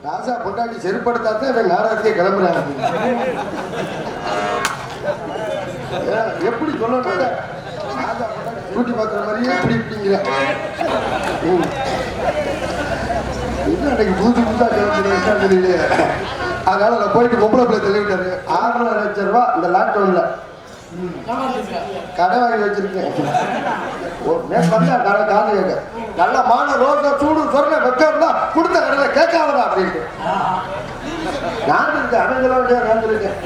ராசா பொண்டாட்டி செருப்படுத்தாத்தான் இவன் நாடகத்தையே கிளம்புறாங்க. எப்படி சொல்லணும்? ராசா பொண்டாட்டி டூட்டி பார்க்குற மாதிரியே இப்படி இப்படிங்கிற இன்னும் அன்னைக்கு புதுசு புதுசாக கிளம்புறேன் தெரியலையே. அதனால நான் போயிட்டு பொம்பளை பிள்ளை தெளிவிட்டாரு. 6,00,000 லட்சம் ரூபா இந்த லாக்டவுன்ல கடை வாங்கி வச்சிருக்கேன். வந்தா கடை காது கேட்க நல்ல மான ரோட்டை சூடு சொன்ன வெக்கம்னா கொடுத்த கடையில கேட்காதா அப்படின்ட்டு நான் இருக்கேன். அவங்களோட நான் இருக்கேன்.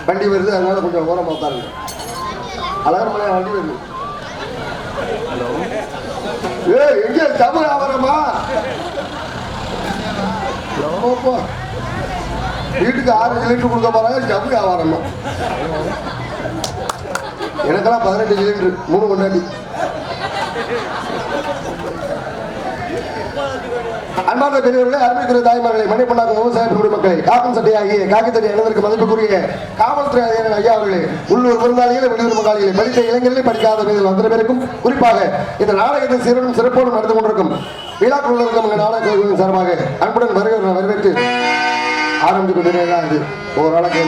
வண்டி வருது, அதனால கொஞ்சம் ஓரமா உட்காருங்க. அழகர்மலையா வண்டி வருது. எங்க தமிழ் ஆவரமா வீட்டுக்கு 6 சிலிண்டர் கொடுக்க போறாங்க. தமிழ் ஆவாரமா எனக்கெல்லாம் 18 சிலிண்டர் 3 கொண்டாடி. அன்பார்ந்த பெரியவர்களே, அருமைக்குரிய தாய்மார்களை, மணிப்பண்ணாக்கும் விவசாய குடிமக்களை, காக்கும் சட்டையாகிய காக்கித்தடி அணிவதற்கு மதிப்புக்குரிய காவல்துறை அதிகாரி ஐயா அவர்களே, உள்ளூர் விருந்தாளிகளை, வெளியூர் மகாளிகளை, படித்த இளைஞர்களை, படிக்காத மீது அத்தனை பேருக்கும், குறிப்பாக இந்த நாடகத்தை சீரனும் சிறப்போடும் நடந்து கொண்டிருக்கும் விழாக்குள் இருக்கும் நாடக சார்பாக அன்புடன் வரவேற்று ஆரம்பித்து கொண்டிருக்கிறது. ஒரு நாளைக்கு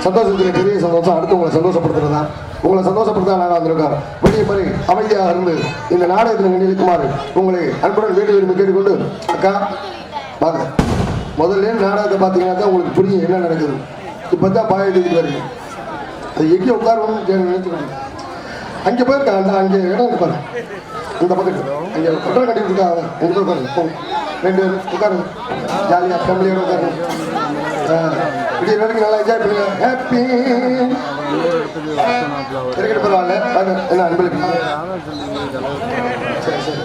சந்தோஷத்தில் பெரிய சந்தோஷம். அடுத்து உங்களை சந்தோஷப்படுத்துறது தான். உங்களை சந்தோஷப்படுத்த நாங்கள் வந்திருக்கோம். வெளியே மாதிரி அமைதியாக இருந்து இந்த நாடகத்தில் நினைக்குமாறு உங்களை அன்புடன் வீட்டு விரும்பி கேட்டுக்கொண்டு, அக்கா வாங்க. முதல்ல நாடகத்தை பார்த்தீங்கன்னாக்கா உங்களுக்கு புரியும் என்ன நடக்குது. இப்போ தான் பாயத்துக்கு வருது. அது எங்கே உட்காரணும்னு நினைச்சுக்கணும். அங்கே போயிருக்காங்க, அங்கே இடம் இருப்பாரு. இந்த பக்கத்து அங்கே கொட்டை கட்டி இருக்காங்க. அங்கே போய் உட்காருங்க. 2 பேர் உட்காருங்க. ஜாலியாக ஃபேமிலியோட உட்காருங்க. இப்படி நடக்கு நல்லா என்ஜாய் பண்ணுங்க. ஹாப்பி இருக்கிற பரவாயில்ல. என்ன அன்பளிப்பு சரி சரி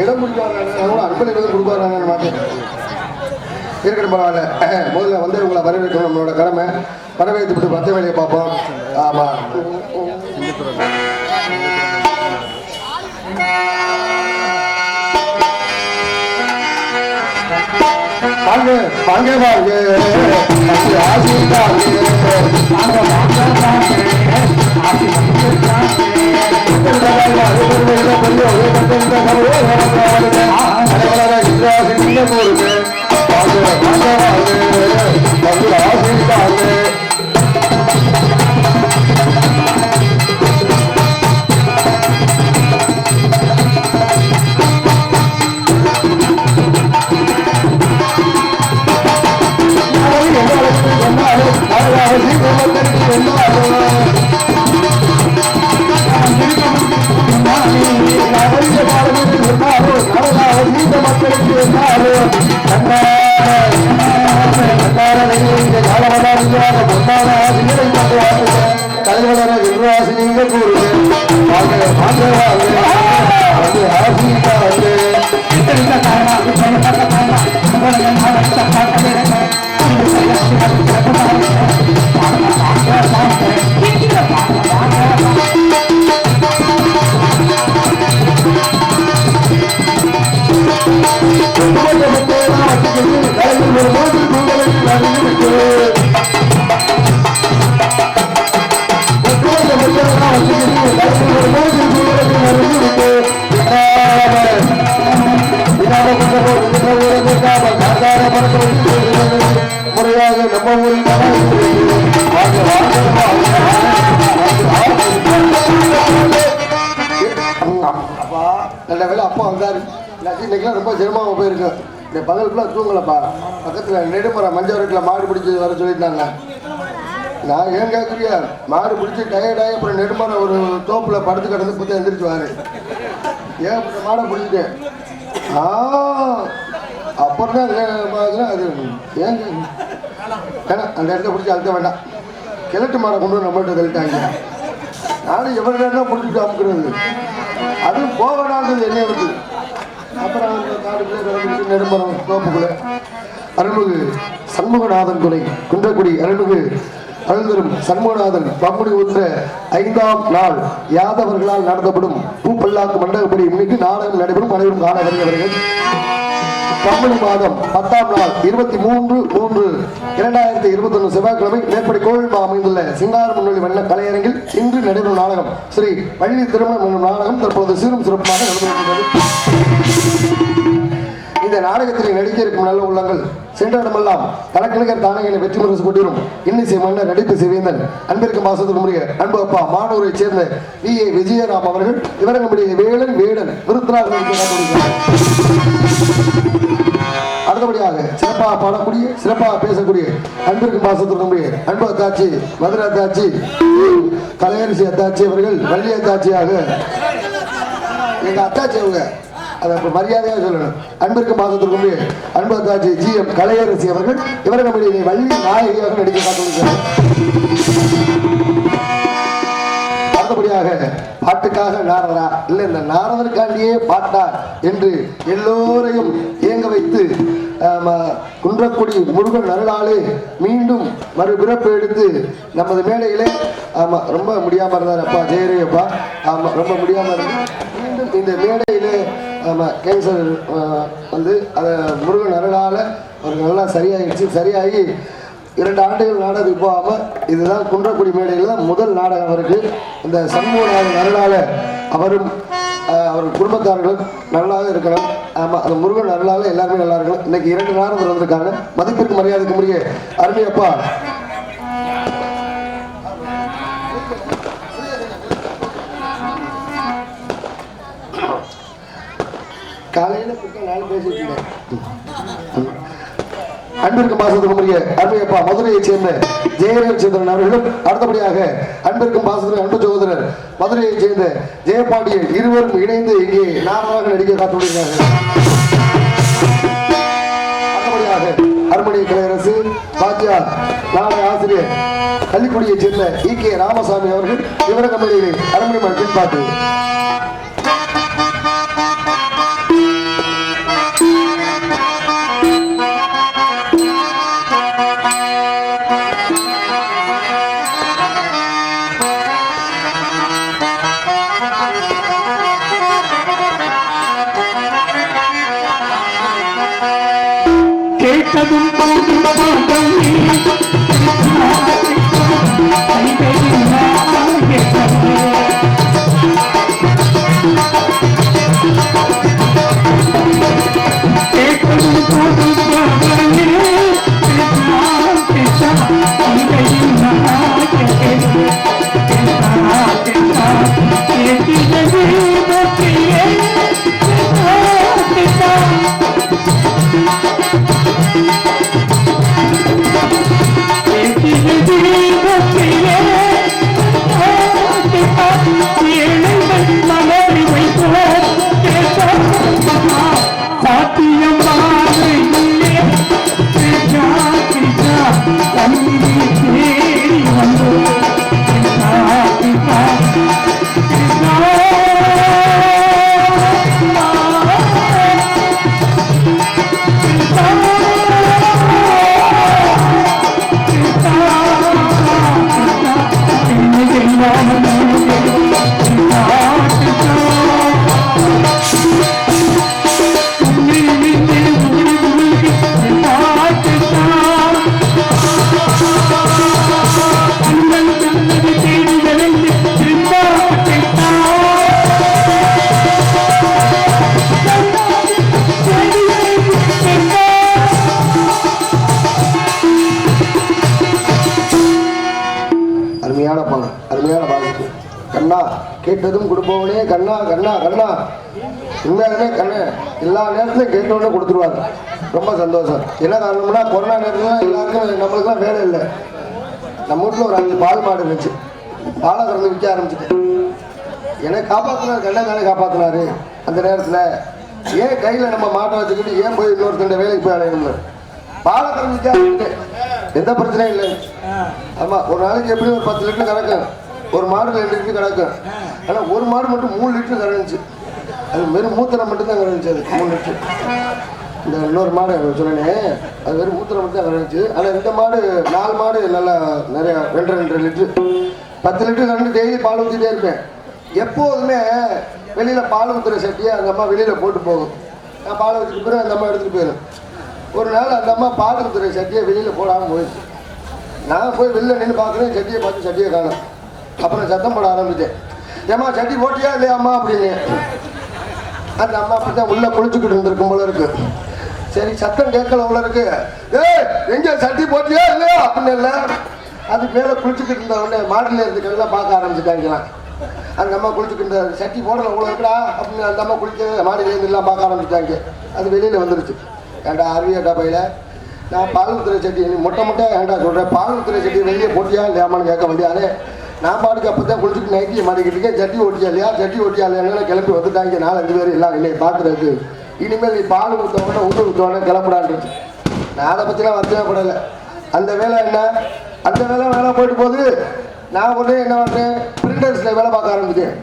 இடம் கொடுப்பாங்க. அன்பளிப்பு கொடுப்பாங்க மாட்டேன். இருக்கிற பரவாயில்ல. முதல்ல வந்து உங்களை வரவேற்கணும். நம்மளோட கடமை. வரவேற்றுட்டு மற்ற வேலையை பார்ப்போம். ஆமாம் வாங்க வாங்க வாங்க முறையாக நம்ம ஊரில் அப்பா நல்ல வேலை அப்பா வந்தாரு. இன்னைக்கெல்லாம் ரொம்ப சிரமமாக போயிருக்கு. இந்த பகல் ஃபுல்லாக தூங்கலப்பா. பக்கத்தில் நெடுமரம் மஞ்சள் வீட்டில் மாடு பிடிச்சி வர சொல்லியிருந்தாங்க. நான் ஏன் கேட்குறியா, மாடு பிடிச்சி டயர்டாகி அப்புறம் நெடுமரம் ஒரு தோப்பில் படுத்து கிடந்து புத்த எந்திரிச்சுவாரு. ஏன் மாடை பிடிச்சிட்டேன் அப்புறம் தான் அது ஏங்க ஏன்னா அந்த இடத்த பிடிச்சி அழுத்த வேண்டாம். கிழட்டு மாடை கொண்டு வந்து நம்மள்கிட்ட தள்ளிட்டாங்க. நானும் எவ்வளோ நேரம் தான் பிடிச்சிட்டு அமுக்குறது, அதுவும் போகடான்றது என்னைய வந்து. அப்புறம் அந்த காடுக்குள்ளே நெடுமரம் தோப்புக்குள்ளே அருள்மிகு சண்முகநாதன் துணை குன்றக்குடி அருள்மிகு அழுந்தரும் சண்முகநாதன் பங்குனி உத்திர 5ஆம் நாள் யாதவர்களால் நடத்தப்படும் பூப்பல்லாக்கு மண்டகப்படி முன்னிட்டு நாடகம் நடைபெறும். அனைவரும் காண வருகிறவர்கள். பங்குனி மாதம் 10ஆம் நாள் 23/3/2021 செவ்வாய்க்கிழமை மேற்படி கோவில் அமைந்துள்ள சிங்கார முன்னொழி வண்ண கலையரங்கில் இன்று நடைபெறும் நாடகம் ஸ்ரீ வள்ளி திருமணம் என்னும் நாடகம் தற்போது சீரும் சிறப்பாக நடந்து. இந்த நாடகத்தில் நடிக்க இருக்கும் நல்ல உள்ளங்கள் சென்ற இடமெல்லாம் தனக்கணிகர் தானகனை வெற்றி முரசு கொண்டிரும் இன்னிசை மன்னர் நடிப்பு சிவேந்தன் அன்பிற்கும் பாசத்துக்கு முறைய அன்பு அப்பா மானூரை சேர்ந்த VA விஜயராம் அவர்கள் இவரங்களுடைய வேடன் வேடன் விருத்தராக அடுத்தபடியாக சிறப்பாக பாடக்கூடிய சிறப்பாக பேசக்கூடிய அன்பிற்கும் பாசத்துக்கு முறைய அன்பு அத்தாட்சி மதுரை அத்தாட்சி கலையரசி அத்தாட்சி அவர்கள் வள்ளி அத்தாட்சியாக எங்க அத்தாட்சி அவங்க அதை மரியாதையாக சொல்லணும். அன்பிற்கும் பாசத்திற்கும் அன்பு அத்தாட்சி GM கலையரசி அவர்கள் இவர்கள் நம்முடைய வள்ளி நாயகியாக நடிக்க காத்திருக்கிறார். அடுத்தபடியாக பாட்டுக்காக நாரதரா இல்லை இந்த நாரதற்காண்டியே பாட்டார் என்று எல்லோரையும் இயங்க வைத்து குன்றக்குடி முருகன் அருளாலே மீண்டும் மறுபிறப்பு எடுத்து நமது மேடையிலே ரொம்ப முடியாம இருந்தார் அப்பா ஜெயரே அப்பா. ரொம்ப முடியாம இருந்து மீண்டும் இந்த மேடையிலே கேன்சர் வந்து அதை முருகன் அருளால அவருக்கு நல்லா சரியாயிடுச்சு. சரியாகி 2 ஆண்டுகள் நாடகம் போகாமல் இதுதான் குன்றக்குடி மேடையில் தான் முதல் நாடகம் அவருக்கு. இந்த சண்முகநாதன் அருளால அவரும் அவர் குடும்பத்தார்களும் நல்லாக இருக்கணும். ஆமாம், அந்த முருகன் அருளால எல்லாருமே நல்லா இருக்கணும். இன்னைக்கு 2 நாடகம் வந்திருக்காங்க. மதிப்பிற்கு மரியாதைக்கு முடிய அருமையப்பா காலையில் 4 பேசிட்டு இருந்தேன். அன்பிற்கும் பாசத்திற்கும் உரிய அருமையப்பா மதுரையைச் சேர்ந்த ஜெயரவிச்சந்திரன் அவர்களும் அடுத்தபடியாக அன்பிற்கும் பாசத்திற்கு அன்பு சகோதரர் மதுரையைச் சேர்ந்த ஜெயபாண்டியன் இருவரும் இணைந்து இங்கே நாடகமாக நடிக்க காத்துள்ளார்கள். அடுத்தபடியாக அருமணி கலையரசு பாஜ்யா நாடக ஆசிரியர் கள்ளிக்குடியைச் சேர்ந்த EK ராமசாமி அவர்கள் இவர கம்பெனியிலே அரண்மனை மண் பாட்டு கேட்டதும் கேட்டதும் கொடுப்பவனே கண்ணா கண்ணா கண்ணா உண்மையாலுமே கண்ணு எல்லா நேரத்திலும் கேட்டவொடனே கொடுத்துருவாங்க. ரொம்ப சந்தோஷம். என்ன காரணம்னா கொரோனா நேரத்துல எல்லாருக்கும் நம்மளுக்குலாம் வேலை இல்லை. நம்ம வீட்டில் ஒரு 5 பால் மாடு இருந்துச்சு. பாலை கறந்து விற்க ஆரம்பிச்சுட்டு எனக்கு காப்பாற்றினார். கண்ணை தானே காப்பாற்றினாரு. அந்த நேரத்தில் ஏன் கையில் நம்ம மாட்டை வச்சுக்கிட்டு ஏன் போய் இன்னொருத்தண்ட வேலைக்கு போய் அடையணும்னு பாலை கறந்து விற்க ஆரம்பிச்சுட்டு எந்த பிரச்சனையும் இல்லை. ஆமாம், ஒரு நாளைக்கு எப்படி ஒரு 10 லிட்டர் கறக்கும். ஒரு மாடு 2 லிட்டர் கிடக்கும். ஆனால் ஒரு மாடு மட்டும் 3 லிட்டர் கறந்துச்சு. அது வெறும் மூத்திரம் மட்டும்தான் கறந்துச்சு. அது 3 லிட்டர். இந்த இன்னொரு மாடு சொன்னேன், அது வெறும் மூத்திரம் மட்டும் தான் கறந்துச்சு. ஆனால் இந்த மாடு 4 மாடு நல்லா நிறையா 2 லிட்டர் 10 லிட்டர் கறந்து டெய்லி பால் ஊற்றிட்டே இருப்பேன். எப்போதுமே வெளியில் பால் ஊற்றுற சட்டியை அந்த அம்மா வெளியில் போட்டு போகும். நான் பால் ஊற்றிட்டு பிறகு அந்த அம்மா எடுத்துகிட்டு போயிடும். ஒரு நாள் அந்த அம்மா பால் ஊற்றுற சட்டியை வெளியில் போடாமல் போயிடுச்சு. நான் போய் வெளியில் நின்று பார்க்குறேன், சட்டியை பார்த்து சட்டியை காணும். அப்புறம் சத்தம் போட ஆரம்பித்தேன், ஏம்மா சட்டி போட்டியா இல்லையாம்மா அப்படின்னு. அந்த அம்மா அப்படி தான் உள்ளே குளிச்சுக்கிட்டு இருந்திருக்கும் போல இருக்கு. சரி சத்தம் கேட்கல உள்ள இருக்கு. எங்கே சட்டி போட்டியா இல்லையா அப்படின்னு இல்லை. அது மேலே குளிச்சுக்கிட்டு இருந்த உடனே மாடியில் இருந்துக்கிறதெல்லாம் பார்க்க ஆரம்பிச்சுட்டாங்களாம். அந்த அம்மா குளிச்சுக்கிட்டு சட்டி போடலை உள்ள இருக்கா அப்படின்னு அந்த அம்மா குளிக்க மாடியிலேருந்து எல்லாம் பார்க்க ஆரம்பிச்சுட்டாங்க. அது வெளியில் வந்துருச்சு. ஏண்டா அருவியாட்டா பையில நான் பால் ஊத்துற சட்டி நீ மொட்டை ஏண்டா சொல்கிறேன், பால் ஊத்துற சட்டி வெளியே போட்டியா இல்லையாமான்னு கேட்க வேண்டியாலே. நான் பாட்டுக்கு அப்போ தான் குளிச்சுட்டு நைட்டியை மாட்டிக்கிட்டு இருக்கேன். சட்டி ஓட்டியா இல்லையா சட்டி ஓட்டியா இல்லையான்னு கிளம்பி வந்துட்டாங்க. 4-5 பேர் எல்லாம் என்னை பார்க்குறதுக்கு. இனிமேல் நீ பால் ஊற்றவொடனே உண்டு ஊற்றவொடனே கிளம்புடான்ருச்சு. நான் அதை பற்றிலாம் வருத்தப்படலை. அந்த வேலை என்ன, அந்த வேலை போயிட்டு போகுது. நான் உடனே என்ன பண்ணுறேன், பிரிண்டர்ஸில் வேலை பார்க்க ஆரம்பித்தேன்.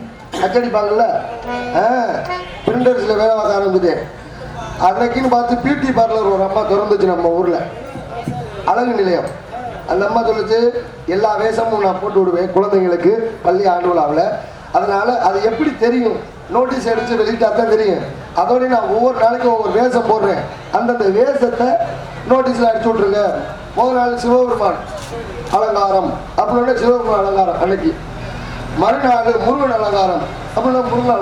அச்சடிப்பாங்கள்ல, பிரிண்டர்ஸில் வேலை பார்க்க ஆரம்பித்தேன். அன்னைக்குன்னு பார்த்து பியூட்டி பார்லர் ஒரு அம்மா திறந்துச்சு நம்ம ஊரில், அழகு நிலையம். அந்த அம்மா சொல்லிச்சு, எல்லா வேஷமும் நான் போட்டு விடுவேன் குழந்தைங்களுக்கு பள்ளி ஆண்டு விழாவில். அதனால் அது எப்படி தெரியும், நோட்டீஸ் அடித்து வெளியிட்டா தான் தெரியும். அதோட நான் ஒவ்வொரு நாளைக்கும் ஒவ்வொரு வேஷம் போடுறேன். அந்தந்த வேஷத்தை நோட்டீஸில் அடிச்சு விட்ருங்க. முதல் நாள் சிவபெருமான் அலங்காரம் அப்படின்னா சிவபெருமான் அலங்காரம் அன்னைக்கு. மறுநாள் முருகன் அலங்காரம் அப்படின்னா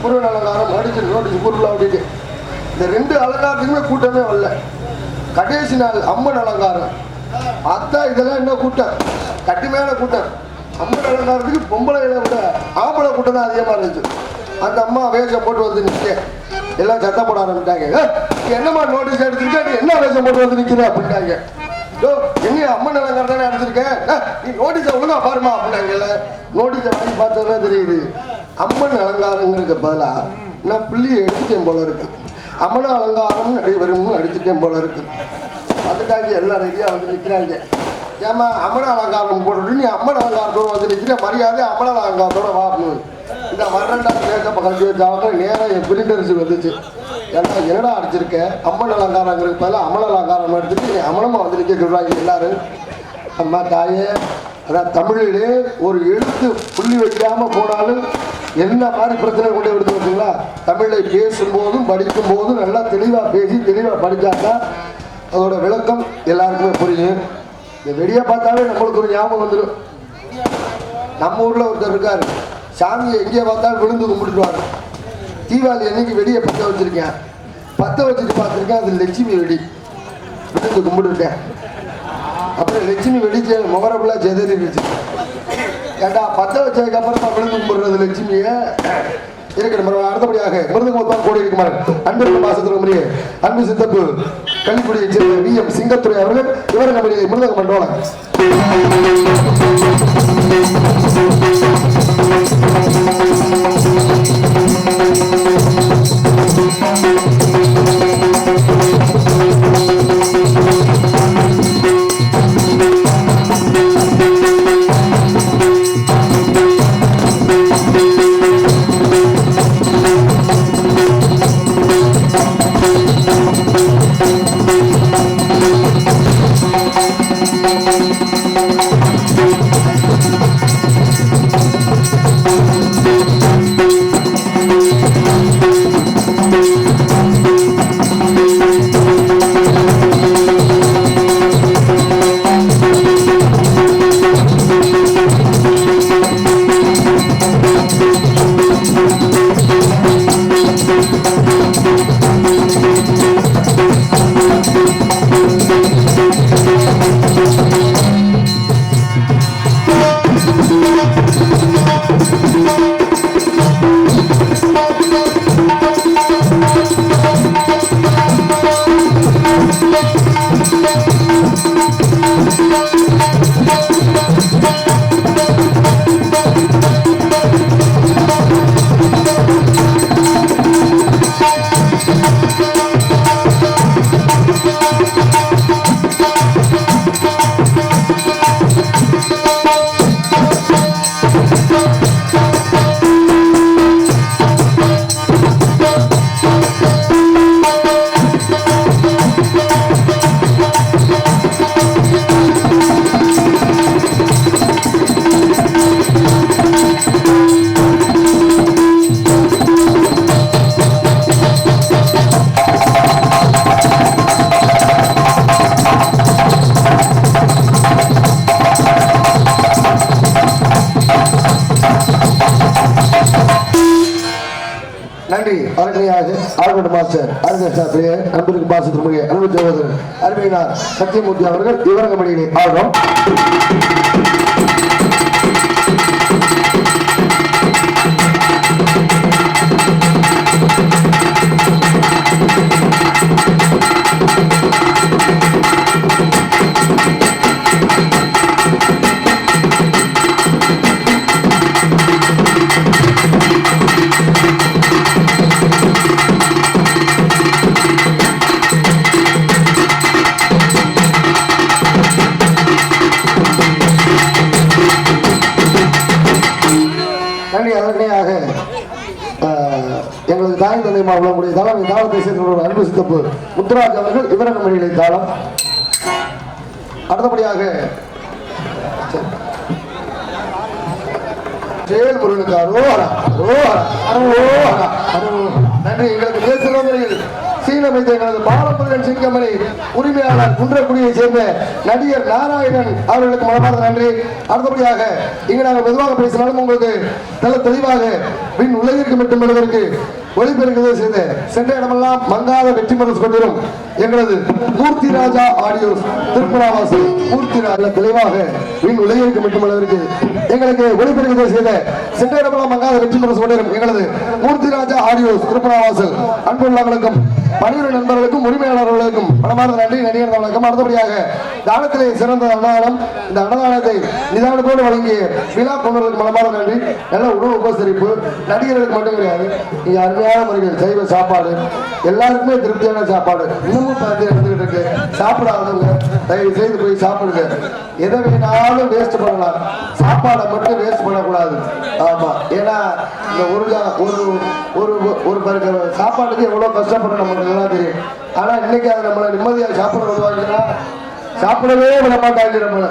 முருகன் அலங்காரம் அடிச்சு நோட்டீஸ் ஊருக்குள்ள ஓட்டிட்டு. இந்த 2 அலங்காரத்துக்குமே கூட்டமே வரல. கடைசி நாள் அம்மன் அலங்காரம். பார்த்தா இதெல்லாம் என்ன கூட்டம், கட்டுமையான கூட்டம். அம்மன் அலங்காரத்துக்கு பொம்பளைகளை விட ஆம்பளை கூட்டம் தான் அதிகமாக இருந்துச்சு. அந்த அம்மா வேஷம் போட்டு வந்து நிற்க எல்லாம் சத்தம் போட ஆரம்பிட்டாங்க. என்னம்மா நோட்டீஸ் எடுத்துக்கிட்டா நீ என்ன வேஷம் போட்டு வந்து நிற்கிற அப்படின்ட்டாங்க. எங்க அம்மன் அலங்காரம் தானே எடுத்திருக்கேன், நீ நோட்டீஸை ஒழுங்கா பாருமா அப்படின்னாங்கல்ல. நோட்டீஸை வாங்கி பார்த்தா தெரியுது அம்மன் அலங்காரங்கிறதுக்கு பதிலாக நான் புள்ளியை எடுத்துட்டேன் போல இருக்கு. அம்மன அலங்காரம் நடைபெறும் அடிச்சுட்டேன் போல இருக்கு. அதுக்காக எல்லாம் ரெடியாக வந்து நிற்கிறாங்க. ஏமா அம்மன அலங்காரம் போட்டுட்டு நீ அம்மன் அலங்காரத்தோடு வந்து நிற்கிற, மரியாதை அம்மன அலங்காரத்தோட வாங்கணும். இந்த 12ஆம் மேக்கப் கழிச்சு வச்சாங்க. நேரம் என் பிரிண்டர்ஸுக்கு வந்துச்சு. ஏன்னா என்னடா அடிச்சிருக்க, அம்மன் அலங்காரங்கிறது பதிலாக அம்மன் அலங்காரம் எடுத்துட்டு நீ அம்மனமாக வந்து நிற்க சொல்கிறாங்க எல்லாரும். அம்மா தாயே, அதான் தமிழிலே ஒரு எழுத்து புள்ளி வைக்காமல் போனாலும் என்ன மாதிரி பிரச்சனை கொண்டு எடுத்து பார்த்தீங்களா. தமிழை பேசும்போதும் படிக்கும் போதும் நல்லா தெளிவாக பேசி தெளிவாக படித்தாக்கா அதோட விளக்கம் எல்லாருக்குமே புரியும். இந்த வெடியை பார்த்தாலே நம்மளுக்கு ஒரு ஞாபகம் வந்துடும். நம்ம ஊரில் ஒருத்தர் இருக்கார், சாமியை எங்கே பார்த்தாலும் விழுந்து கும்பிட்டுருவாங்க. தீபாவளி அன்னைக்கு வெடியை பற்ற வச்சுருக்கேன், பற்ற வச்சுட்டு பார்த்துருக்கேன். அது லட்சுமி வெடி விழுந்து கும்பிட்டுருக்கேன். அப்புறம் லட்சுமி வெடிச்சு முகரப்புலாம் செதறிடுச்சு. ஏண்டா பற்ற வச்சதுக்கு அப்புறமா விழுந்து கும்பிடுறது லட்சுமியை இருக்கணும். அடுத்தபடியாக மிருதங்கோத்தான் கோடி இருக்குமாறு அன்பு மாசத்துல முறையே அன்பு சித்தப்பு கல்விக்குடியை சேர்ந்த VM சிங்கத்துறை அவர்கள் இவர் நம்முடைய மிருதகம் பண்றோம். நன்றி. அருமையாக ஆர்வட் மாஸ்டர் அருமைய அன்பிற்கு பாசத்திற்குரிய அன்பு சகோதரர் அருமையினார் சத்தியமூர்த்தி அவர்கள் விவரங்கப்படியிலே ஆர்வம். எங்களது தாய் தந்தை மாவட்டமுடைய தலைமை தாளத்தை சேர்ந்த அன்பு சித்தப்பு முத்துராஜ் அவர்கள் விவரங்க மணிகளை தாளம். அடுத்தபடியாக செயல் முருகனுக்கு நன்றி. எங்களுக்கு பேசுகிறவர்கள் சீனமைத்த எங்களது பாலமுருகன் சிங்கமணி உரிமையாளர் குன்றக்குடியை சேர்ந்த நடிகர் நாராயணன் அவர்களுக்கு மனமார்ந்த நன்றி. அடுத்தபடியாக இங்கு நாங்கள் மெதுவாக பேசினாலும் உங்களுக்கு நல்ல தெளிவாக பின் உலகிற்கு மட்டும் என்பதற்கு ஒளிபெருக்கதை செய்த சென்ற இடமெல்லாம் மங்காத வெற்றி பெற கொண்டிரும் எங்களது மூர்த்தி ராஜா ஆடியோஸ் திருப்பராவாசி மூர்த்தி ராஜா தெளிவாக பின் உலகிற்கு மட்டும் என்பதற்கு எங்களுக்கு ஒளிபெருக்கதை செய்த சென்ற இடமெல்லாம் மங்காத வெற்றி பெற கொண்டிரும் எங்களது மூர்த்தி ராஜா ஆடியோஸ் திருப்பராவாசல் அன்புள்ளவர்களுக்கும் பணியுற நண்பர்களுக்கும் உரிமையாளர்களுக்கும் மனமார்ந்த நன்றி. நடிகர் வணக்கம். அடுத்தபடியாக தானத்திலே சிறந்த அன்னதானம் இந்த அன்னதானத்தை நிதானத்தோடு வழங்கிய விழா கொண்டவர்களுக்கு மனமார்ந்த நன்றி. நல்ல உணவு உபசரிப்பு நடிகர்களுக்கு மட்டும் கிடையாது, இங்க அருமையான முறைகள் சைவ சாப்பாடு எல்லாருக்குமே திருப்தியான சாப்பாடு இன்னமும் பார்த்து இருந்துகிட்டு இருக்கு. சாப்பிடாதவங்க தயவு செய்து போய் சாப்பிடுங்க. எதை வேணாலும் வேஸ்ட் பண்ணலாம், சாப்பாடை மட்டும் வேஸ்ட் பண்ணக்கூடாது. ஆமா, ஏன்னா இந்த ஒரு சாப்பாட்டுக்கு எவ்வளவு கஷ்டப்பட நமக்கு நல்லா தெரியும். ஆனா இன்னைக்கு அதை நம்மளை நிம்மதியாக சாப்பிட விடுவாங்கன்னா சாப்பிடவே விட மாட்டாங்க. நம்மள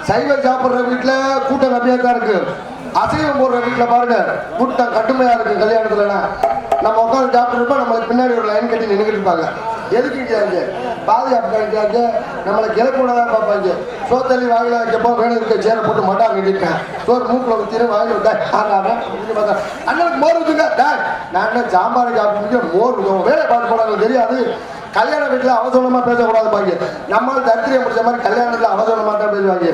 சைவம் சாப்பிடுற வீட்டுல கூட்டம் கம்மியா தான் இருக்கு. அசைவம் போடுற வீட்டுல பாருங்க கூட்டம் கட்டுமையா இருக்கு. கல்யாணத்துலனா நம்ம உட்காந்து சாப்பிட்டுருப்போம், நம்மளுக்கு பின்னாடி ஒரு லைன் கட்டி நின்றுட்டு இருப்பாங்க. எதுக்கு பாதுகாப்பு நம்மளை கிளப்போடதான் பார்ப்பாங்க. சோத்தள்ளி வாயில வைக்கப்போ வேணும் இருக்க சேர போட்டு மட்டாங்க கட்டிட்டேன். சோறு மூக்கில் ஊற்றிட்டு வாங்கி விட்டேன். அண்ணனுக்கு மோர் ஊற்றுங்க. நான் சாம்பார் சாப்பிட்டு மோர் ஊற்றுவோம். வேலை பார்த்து போனாங்க தெரியாது. கல்யாண வீட்டில் அவசரமா பேசக்கூடாது பாங்க. நம்மளால தரித்திரியம் முடிச்ச மாதிரி கல்யாணத்தில் அவசரமா தான் பேசுவாங்க.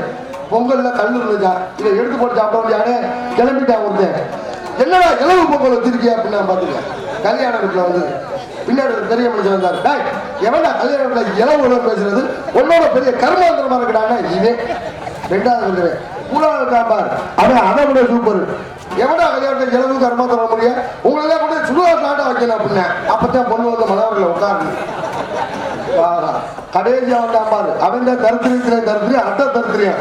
பொங்கல்ல கல்லூர் இருந்துச்சா இதை எடுத்து போட்டு சாப்பிட முடியாது. கிளம்பிட்டான் ஒருத்தன். என்னடா இளவு பொங்கல் வச்சிருக்கியா அப்படின்னு நான் பார்த்துக்கேன். கல்யாண வீட்டில் வந்து பின்னாடி ஒரு பெரிய மனுஷன் வந்தார். எவனா கல்யாண வீட்டில் இளவு பேசுறது உன்னோட பெரிய கர்மாந்திரமா இருக்கிறான்னா இதே ரெண்டாவது வந்துடுவேன். மூணாவது காம்பார் அவன் அதை விட சூப்பர். எவனா கல்யாணத்தை இளவு கர்மாந்திரம் முடியும் உங்களெல்லாம் கூட சுடுவா சாட்டா வைக்கணும் அப்படின்னா அப்பதான் பொண்ணு வந்து மலவரில் உட்காரு. கடைசியா வந்தான் பாரு, அவன் தான் தருத்திரியா அட்டை தருத்திரியா.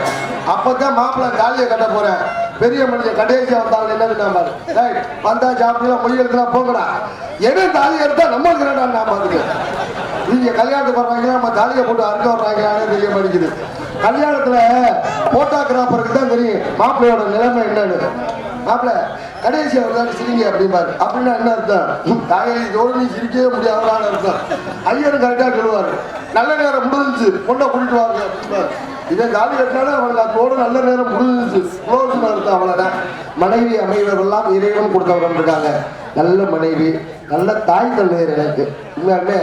அப்பதான் மாப்பிள்ள காலியை கட்ட போறேன். பெரிய மனுஷன் கடைசியா வந்தாங்க என்ன பாரு, வந்தா சாப்பிடலாம் மொழி எடுக்கலாம் போங்கடா. எது தாலி எடுத்தா நம்ம இருக்கிறான் நான் பார்த்துக்கேன். நீங்க கல்யாணத்துக்கு வர்றாங்களா நம்ம தாலியை போட்டு அறுக்க வர்றாங்களான்னு தெரிய மாட்டேங்குது. கல்யாணத்துல போட்டோகிராஃபருக்கு தான் தெரியும் மாப்பிள்ளையோட நிலைமை என்னன்னு. மாப்பிள்ள கடைசி அவர் தான் சிரிங்க அப்படிம்பாரு. அப்படின்னா என்ன அர்த்தம்? தாயோடு நீ சிரிக்கவே முடியாதான்னு அர்த்தம். ஐயரும் கரெக்டா சொல்லுவாரு, நல்ல நேரம் முடிஞ்சிச்சு பொண்ணை கூட்டிட்டு வாங்க அப்படிம்பாரு. இதை காலி கட்டினாலும் அவனுக்கு அதோடு நல்ல நேரம் முடிஞ்சிச்சு க்ளோஸ்னு அர்த்தம். அவ்வளவுதான். மனைவி அமைவரெல்லாம் இறைவன் கொடுத்தவர்கள் இருக்காங்க. நல்ல மனைவி நல்ல தாய் தந்தையர் எனக்கு. உண்மையாலுமே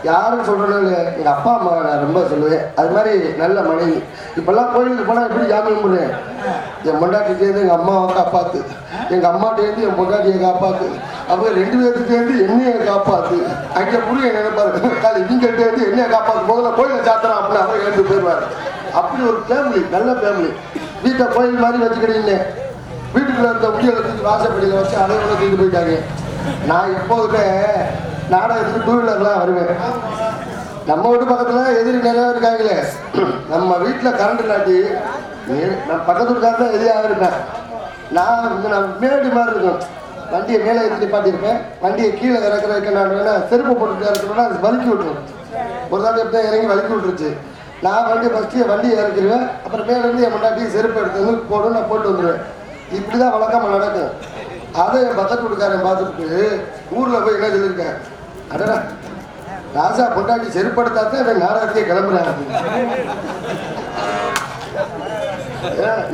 யாரும் சொல்கிறனால எங்கள் அப்பா அம்மாவை நான் ரொம்ப சொல்லுவேன். அது மாதிரி நல்ல மனைவி. இப்போல்லாம் கோயிலுக்கு போனால் எப்படி ஜாமீன் கும்பிடுவேன்? என் பொண்டாட்டிகிட்டேருந்து எங்கள் அம்மாவை காப்பாற்று, எங்கள் அம்மாட்டேருந்து என் பொண்டாட்டியை காப்பாற்று, அவங்க 2 பேர்த்துட்டேருந்து என்னையை காப்பாற்று. அங்கே புரிய நினைப்பாரு, காலை இவங்கள்ட்டேருந்து என்னையை காப்பாற்று, முதல்ல கோயிலை சாத்திரம் அப்படின்னு அவர் எழுந்து போயிடுவார். அப்படி ஒரு ஃபேமிலி, நல்ல ஃபேமிலி. வீட்டை கோயில் மாதிரி வச்சுக்கிட்டீங்க. வீட்டுக்குள்ள இருந்த உடிகளை தூக்கி வாசப்படியில் வச்சு அலையோட தூக்கி போயிட்டாங்க. நான் எப்போதுமே நாடகத்துக்கு 2 வீலர்லாம் வருவேன். நம்ம வீட்டு பக்கத்தில் எதிரி நிறையா இருக்காங்களே, நம்ம வீட்டில் கரண்ட் இல்லாட்டி நான் பக்கத்து வீட்டுக்காரர் தான் எதிரியாக இருப்பேன். நான் மேடு மாதிரி இருக்கும். வண்டியை மேலே ஏற்றி நிப்பாட்டியிருப்பேன். வண்டியை கீழே இறக்குறதுக்கு நான் வேணா செருப்பு போட்டுட்டு இறக்கணும்னா அது வலிக்கி விட்டுரும். ஒரு நாள் எப்படி இறங்கி வலிக்கி விட்டுருச்சு. நான் வண்டியை இறக்கிடுவேன். அப்புறம் மேலேருந்து என் முன்னாடி செருப்பு எடுத்து வந்து போடும், நான் போட்டு வந்துடுவேன். இப்படி தான் வழக்கமாக நடக்கும். அதை என் பக்கத்து வீட்டுக்காரன் பார்த்துட்டு ஊரில் போய் என்ன சொல்லியிருக்கேன், அடடா ராசா பொண்டாட்டி செருப்படுத்தாத்தான் என் நாடகத்தையே கிளம்புறேன்.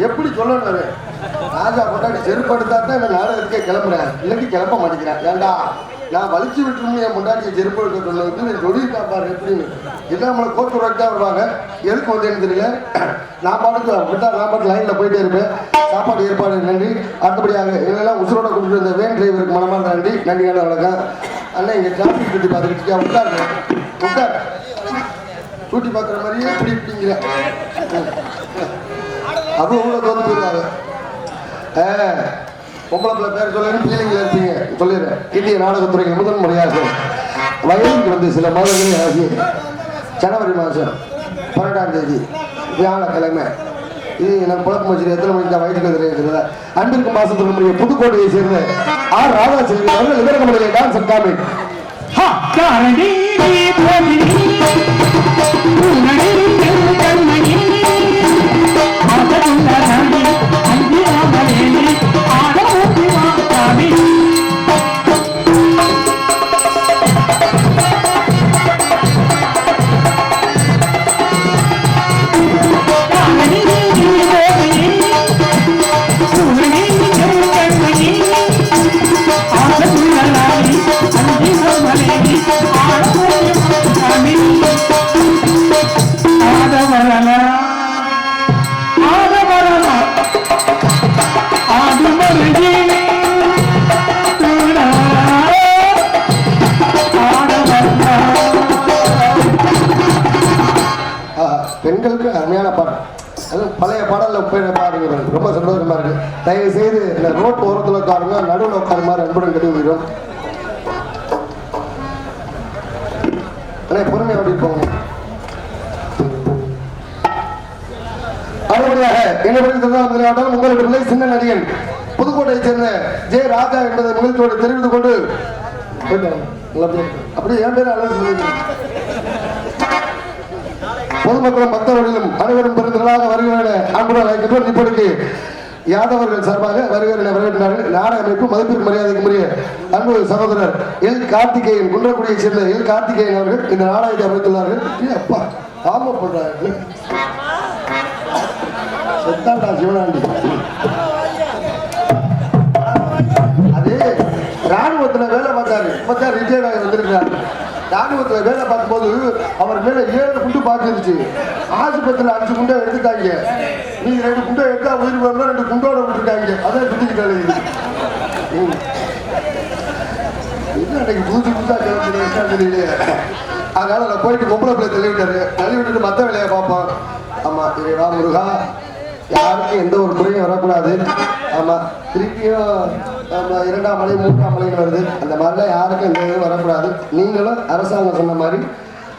எப்படி சொல்லணும், ராஜா பொண்டாட்டி செருப்படுத்தாத்தான் என் நாடகத்துக்கே கிளம்புறேன், இல்லாட்டி கிளம்ப மாட்டேங்கிறேன். ஏண்டா நான் வலிச்சு விட்டுருமே என் பொண்டாட்டியை செருப்பு எடுக்க சொன்னது சொல்லியிருக்கா பாரு எப்படின்னு. எல்லாம் நம்மளை கோர்ட்டு வரைக்கும் தான் வருவாங்க. எதுக்கு வந்தேன்னு தெரியல. நான் பாட்டு லைனில் போயிட்டே இருப்பேன். சாப்பாடு ஏற்பாடு நன்றி. அடுத்தபடியாக எங்களெல்லாம் உசுரோட கொண்டு வந்த வேன் டிரைவருக்கு மனமார்ந்த நன்றி. நன்றியான வணக்கம். அண்ணன் இங்கே டிராஃபிக் டியூட்டி பார்த்துக்கிட்டு உட்கார் டியூட்டி பார்க்குற மாதிரியே இப்படி இப்படிங்கிற அதுவும் கூட தோந்து போயிருவாங்க. பொம்பளை பிள்ளை பேர் சொல்லணும் ஃபீலிங்கில் இருப்பீங்க. சொல்லிடுறேன். இந்திய நாடகத்துறையில் முதல் முறையாக வயலுக்கு வந்து சில மாதங்களே ஆகி ஜனவரி மாதம் 12ஆம் தேதி வியாழக்கிழமை இது எனக்கு குழப்பம் வச்சு எத்தனை மணிக்கு தான் வயிற்றுக்கு தெரியுது. அன்பிற்கு மாசத்துக்கு முறைய புதுக்கோட்டையை சேர்ந்த ஆர் ராதாசேகர் அவர்கள் விவரமுறையை டான்ஸ் காமி பெண்களுக்கு அருமையான பாடம். அதுவும் பழைய பாடலில் போய் பாருங்க, ரொம்ப சந்தோஷமா இருக்கு. தயவு செய்து இந்த ரோட் ஓரத்தில் உட்காருங்க, நடுவில் உட்காருமாறு அன்புடன் கட்டுகிறோம். ஆனால் பொறுமையாக ஓடி போங்க. அடுத்தபடியாக என்ன படித்தாலும் உங்களுடைய பிள்ளை சின்ன நடிகன் புதுக்கோட்டையை சேர்ந்த ஜே ராஜா என்பதை நிகழ்ச்சியோடு தெரிவித்துக் கொண்டு அப்படியே என் பேர் அளவு பொதுமக்களும் பக்தர்களும் அனைவரும் பெருந்தளாக வருகிற அன்புடன் அழைக்கின்றோம். இப்பொழுது யாதவர்கள் சார்பாக வருகிற வரவேற்றார்கள். நாடக அமைப்பு மதிப்பிற்கு மரியாதைக்குரிய அன்பு சகோதரர் எல் கார்த்திகேயன், குன்றக்குடியை சேர்ந்த எல் கார்த்திகேயன் அவர்கள் இந்த நாடகத்தை அமைத்துள்ளார்கள். அப்பா ஆமா பண்றாங்க செத்தாண்டா சிவனாண்டி. அது ராணுவத்தில் வேலை பார்த்தாரு, இப்பதான் ரிட்டையர்ட் ஆகி வந்திருக்காரு. ராணுவத்தில் வேலை பார்க்கும்போது அவர் மேல 7 குண்டு பார்த்துருச்சு. ஆஸ்பத்திரியில் 5 குண்டை எடுத்துட்டாங்க. நீங்க 2 குண்டை எடுத்தா உயிர் வரலாம், 2 குண்டோட விட்டுருக்காங்க. அதான் சுத்திக்கிட்டாரு. இது அன்னைக்கு புதுசா கிளம்பி அதனால நான் போயிட்டு பொம்பளை பிள்ளை தள்ளி விட்டாரு. தள்ளி விட்டுட்டு மற்ற வேலையை பார்ப்போம். ஆமா இறைவா முருகா, யாருக்கும் எந்த ஒரு குறையும் வரக்கூடாது. ஆமா திருப்பியும் 2ஆம் மலை 3ஆம் மலைன்னு வருது. அந்த மாதிரிலாம் யாருக்கும் எந்த இதுவும் வரக்கூடாது. நீங்களும் அரசாங்கம் சொன்ன மாதிரி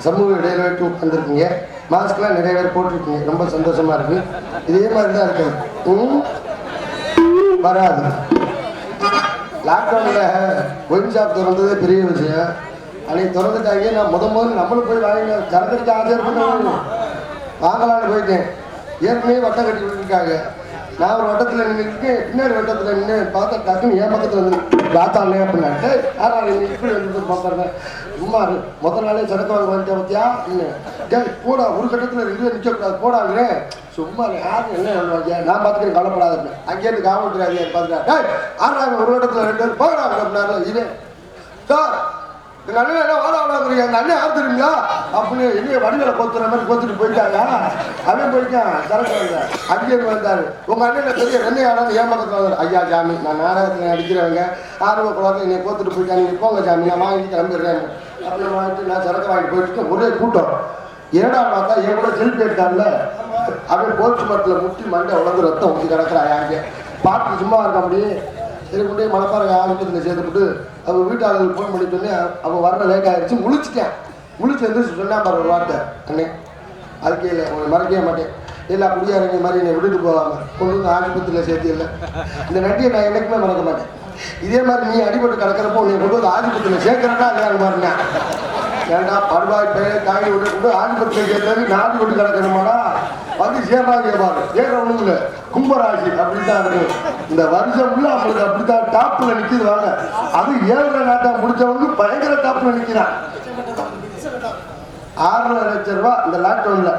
சமூக இடைவெளி உட்காந்துருக்கீங்க. மாஸ்க்லாம் நிறைய பேர் போட்டிருக்கீங்க. ரொம்ப சந்தோஷமா இருக்கு. இதே மாதிரி தான் இருக்கு. வராது. லாக்டவுன்ல ஒயின் ஷாப் திறந்ததே பெரிய விஷயம். அன்னைக்கு திறந்துட்டாங்க. நான் முதல்ல நம்மளும் போய் வாங்கி சரக்கடிக்க ஆசையாக பண்ண வாங்கலான்னு போயிட்டேன். ஏற்கனவே வட்டம் கட்டி விட்டுருக்காங்க. நான் ஒரு வட்டத்தில் நின்றுருக்கேன். பின்னாடி வட்டத்தில் நின்று பார்த்தா டக்குன்னு என் பக்கத்தில் வந்து பார்த்தாலே அப்படின்னாட்டு இப்படி வந்து பார்க்குறேன். சும்மா முதல் நாளே சரக்கு வாங்க வந்துட்டேன் பத்தியா இன்னும் போடா ஒரு கட்டத்தில் 2 பேர் நிற்கக்கூடாது போடாங்கிறேன். சும்மா யாரும் என்ன பண்ணுவாங்க, நான் பார்த்துக்கிறேன் கவலைப்படாத. அங்கேருந்து காவல்துறை அதிகாரி பார்த்துட்டா ஆறாங்க ஒரு கட்டத்தில் 2 பேர் போகிறாங்க அப்படின்னாரு. இதே சார் எங்க அண்ணன் என்ன வாழ வாழாங்கிறீங்க எங்க அண்ணன் யார் தெரியுங்களா அப்படின்னு என்னைய வடிவேல கோத்துற மாதிரி கோத்துட்டு போயிட்டாங்க. அவன் போயிட்டான் சரக்கு வந்த அங்கே வந்தாரு. உங்க அண்ணன் பெரிய வெண்ணெய் ஆடான்னு ஏன் பக்கத்தில் வந்தாரு. ஐயா ஜாமி நான் நாடகத்தில் நடிக்கிறவங்க ஆர்வ குழந்தை என்னை கோத்துட்டு போயிட்டாங்க. நீங்க போங்க ஜாமி நான் வாங்கிட்டு கிளம்பிடுறேன். அப்படின்னு வாங்கிட்டு நான் சரக்கு வாங்கிட்டு போயிட்டு ஒரே கூட்டம். ஏடா பார்த்தா என் கூட செல்ஃபி எடுத்தான்ல அவன் போச்சு மரத்தில் முட்டி மண்டை உலர்ந்து ரத்தம் ஊற்றி கிடக்குறாங்க. அங்கே பாட்டு சும்மா இருக்க முடியும். சரி கொண்டு மலைப்பாறை ஆரம்பத்தில் சேர்த்துக்கிட்டு அவள் வீட்டாளர்கள் ஃபோன் பண்ணி சொன்னே அவள் வர லேட் ஆகிடுச்சு. முழிச்சிட்டேன். முழிச்சு வந்து சொன்னா பாரு ஒரு வார்த்தை அண்ணே அதுக்கே இல்லை உங்களை மறக்கவே மாட்டேன். எல்லா குடியாரங்க மாதிரி என்னை விட்டுட்டு போவாங்க கொண்டு வந்து ஆஸ்பத்திரியில் சேர்த்து இல்லை. இந்த நட்டியை நான் எனக்குமே மறக்க மாட்டேன். இதே மாதிரி நீ அடிபட்டு கிடக்கிறப்போ உன்னை கொண்டு வந்து ஆஸ்பத்திரியில் சேர்க்கிறேன்னா அது பாருங்க. ஏன்டா படுவாய் பெயர் காய் விட்டு கொண்டு ஆஸ்பத்திரியில் சேர்த்தது நாடு விட்டு கிடக்கணுமாடா வந்து சேர்றாங்க பாரு. சேர்ற ஒன்றும் இல்லை கும்பராசி அப்படித்தான் இருக்கு. இந்த வருஷம் உள்ள அவங்களுக்கு அப்படித்தான் டாப்ல நிக்குது. வாங்க அது 7 நாட்டா முடிச்சவங்க பயங்கர டாப்ல நிக்கிறான். 6 லட்சம் ரூபாய் இந்த லாக்டவுன்ல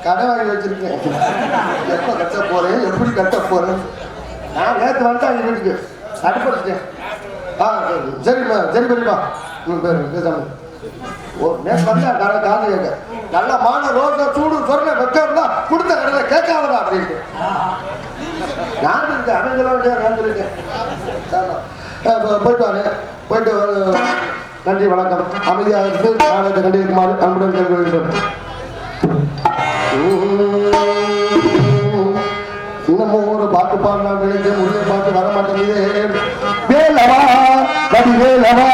கடை வாங்கி வச்சிருக்கேன். எப்ப கட்ட போறேன் எப்படி கட்ட போறேன். நான் நேற்று வந்துட்டாங்க வீட்டுக்கு அடிப்படிச்சிட்டேன். சரிம்மா சரி பெரியமா பேசாம நேற்று வந்தா கடை காது கேட்க நல்ல மான ரோட்டை சூடு சொன்ன வெக்கா கொடுத்த கடையில கேட்காதடா அப்படின்ட்டு நான் இருக்கேன். அவங்களாம் நான் இருக்கேன். போயிட்டு வாங்க போயிட்டு நன்றி வணக்கம். அமைதியாக இருந்து நாடகத்தை கண்டிருக்குமாறு அன்புடன் கேட்க வேண்டும். இன்னமும் ஒரு பாட்டு பாடலாம் நினைத்து முடிய பாட்டு வர மாட்டேங்குது. வேலவா கடி வேலவா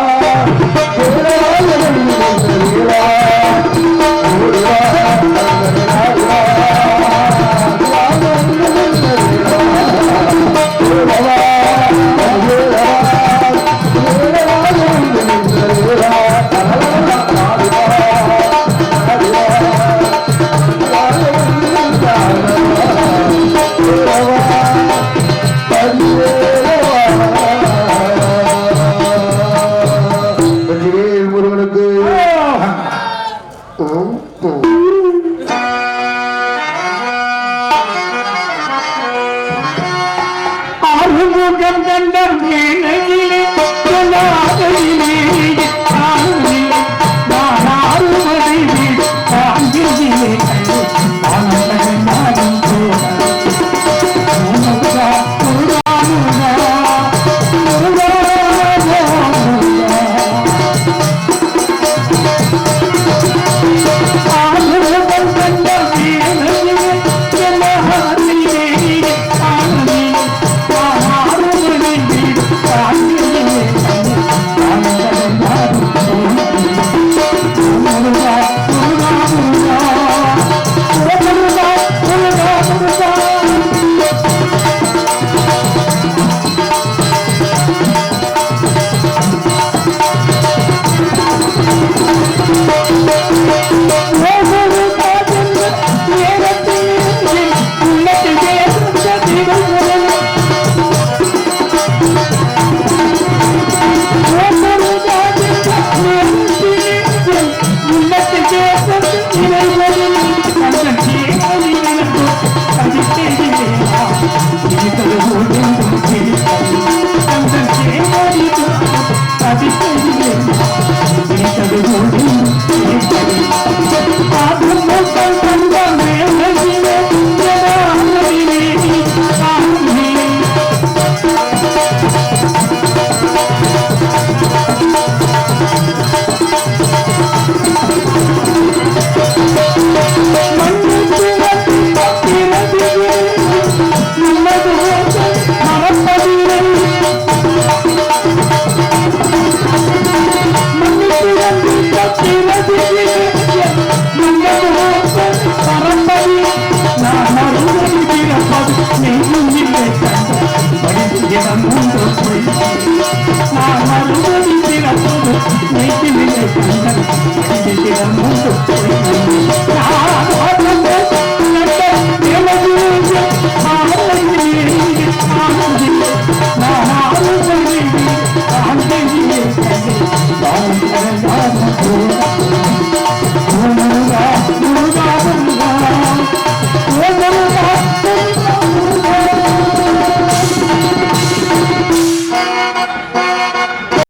I'm